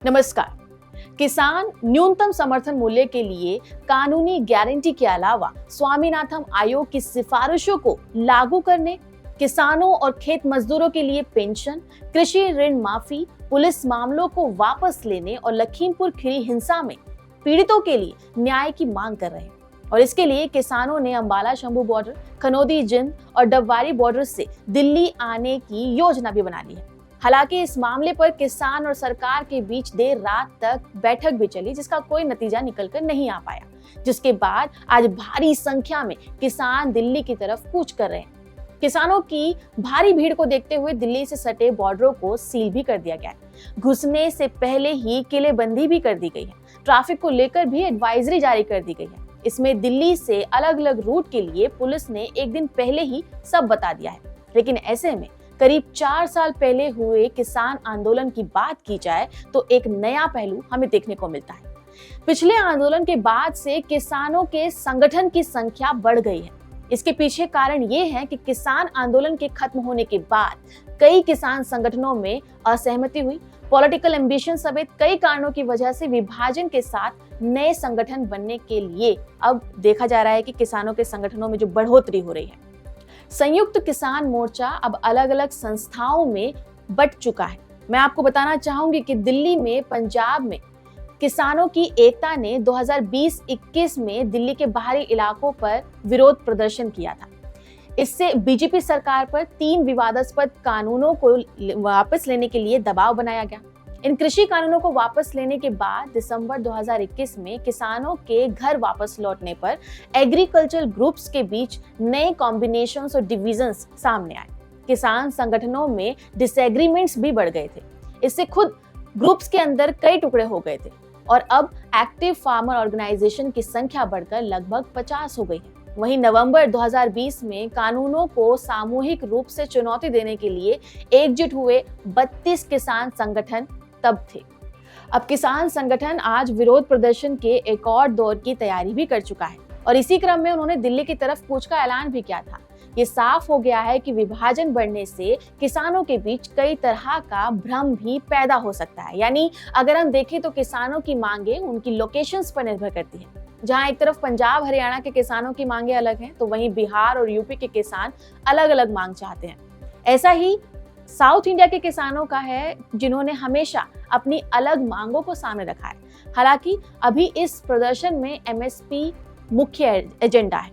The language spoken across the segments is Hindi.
नमस्कार। किसान न्यूनतम समर्थन मूल्य के लिए कानूनी गारंटी के अलावा स्वामीनाथन आयोग की सिफारिशों को लागू करने, किसानों और खेत मजदूरों के लिए पेंशन, कृषि ऋण माफी, पुलिस मामलों को वापस लेने और लखीमपुर खीरी हिंसा में पीड़ितों के लिए न्याय की मांग कर रहे हैं। और इसके लिए किसानों ने अंबाला शंभू बॉर्डर, खनौदी जिंद और डबवारी बॉर्डर से दिल्ली आने की योजना भी बना ली है। हालांकि इस मामले पर किसान और सरकार के बीच देर रात तक बैठक भी चली, जिसका कोई नतीजा निकलकर नहीं आ पाया, जिसके बाद आज भारी संख्या में किसान दिल्ली की तरफ कूच कर रहे हैं। किसानों की भारी भीड़ को देखते हुए दिल्ली से सटे बॉर्डरों को सील भी कर दिया गया है। घुसने से पहले ही किलेबंदी भी कर दी गई है। ट्रैफिक को लेकर भी एडवाइजरी जारी कर दी गई है। इसमें दिल्ली से अलग अलग रूट के लिए पुलिस ने एक दिन पहले ही सब बता दिया है। लेकिन ऐसे में करीब 4 साल पहले हुए किसान आंदोलन की बात की जाए तो एक नया पहलू हमें देखने को मिलता है। पिछले आंदोलन के बाद से किसानों के संगठन की संख्या बढ़ गई है। इसके पीछे कारण ये है कि किसान आंदोलन के खत्म होने के बाद कई किसान संगठनों में असहमति हुई। पॉलिटिकल एम्बिशन समेत कई कारणों की वजह से विभाजन के साथ नए संगठन बनने के लिए अब देखा जा रहा है कि किसानों के संगठनों में जो बढ़ोतरी हो रही है। संयुक्त किसान मोर्चा अब अलग अलग संस्थाओं में बंट चुका है। मैं आपको बताना चाहूंगी कि दिल्ली में, पंजाब में किसानों की एकता ने 2020-21 में दिल्ली के बाहरी इलाकों पर विरोध प्रदर्शन किया था। इससे बीजेपी सरकार पर 3 विवादास्पद कानूनों को वापस लेने के लिए दबाव बनाया गया। इन कृषि कानूनों को वापस लेने के बाद दिसंबर 2021 में किसानों के घर वापस लौटने पर एग्रीकल्चरल ग्रुप्स के बीच नए कॉम्बिनेशंस और डिविजन्स सामने आए। किसान संगठनों में डिसएग्रीमेंट्स भी बढ़ गए थे। इससे खुद ग्रुप्स के अंदर कई टुकड़े हो गए थे और अब एक्टिव फार्मर ऑर्गेनाइजेशन की संख्या बढ़कर लगभग 50 हो गई है। वहीं नवंबर 2020 में कानूनों को सामूहिक रूप से चुनौती देने के लिए एकजुट हुए 32 किसान संगठन तब थे। अब किसान संगठन आज विरोध प्रदर्शन के एक और दौर की तैयारी भी कर चुका है और इसी क्रम में उन्होंने दिल्ली की तरफ कूच का ऐलान भी किया था। ये साफ हो गया है कि विभाजन बढ़ने से किसानों के बीच कई तरह का भ्रम भी पैदा हो सकता है। यानी अगर हम देखें तो किसानों की मांगे उनकी लोकेशंस पर निर्भर करती है। जहां एक तरफ पंजाब हरियाणा के किसानों की मांगे अलग हैं, तो वहीं बिहार और यूपी के किसान अलग अलग मांग चाहते हैं। ऐसा ही साउथ इंडिया के किसानों का है, जिन्होंने हमेशा अपनी अलग मांगों को सामने रखा है। हालांकि अभी इस प्रदर्शन में एमएसपी मुख्य एजेंडा है।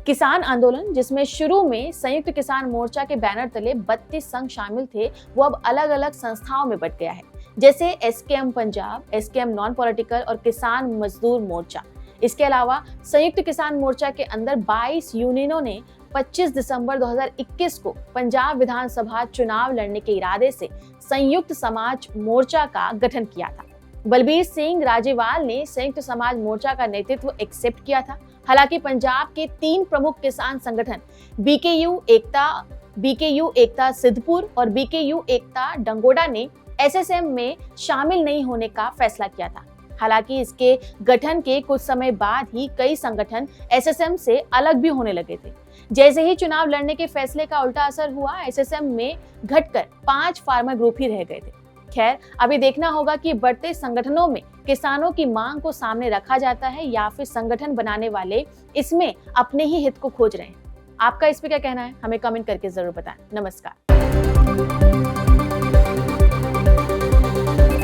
किसान आंदोलन, जिसमें शुरू में संयुक्त किसान मोर्चा के बैनर तले 32 संघ शामिल थे, वो अब अलग अलग संस्थाओं में बंट गया है, जैसे SKM Punjab, SKM non political और किसान मजदूर मोर्चा। इसके अलावा संयुक्त किसान मोर्चा के अंदर 22 यूनियनों ने 25 दिसंबर 2021 को पंजाब विधानसभा चुनाव लड़ने के इरादे से संयुक्त समाज मोर्चा का गठन किया था। बलबीर सिंह राजेवाल ने संयुक्त समाज मोर्चा का नेतृत्व एक्सेप्ट किया था। हालांकि पंजाब के 3 प्रमुख किसान संगठन बीकेयू एकता सिद्धपुर और बीकेयू एकता डंगोडा ने एसएसएम में शामिल नहीं होने का फैसला किया था। हालांकि इसके गठन के कुछ समय बाद ही कई संगठन एसएसएम से अलग भी होने लगे थे। जैसे ही चुनाव लड़ने के फैसले का उल्टा असर हुआ, एसएसएम में घटकर 5 फार्मर ग्रुप ही रह गए थे। खैर, अभी देखना होगा कि बढ़ते संगठनों में किसानों की मांग को सामने रखा जाता है या फिर संगठन बनाने वाले इसमें अपने ही हित को खोज रहे हैं। आपका इस पे क्या कहना है, हमें कमेंट करके जरूर बताएं। नमस्कार।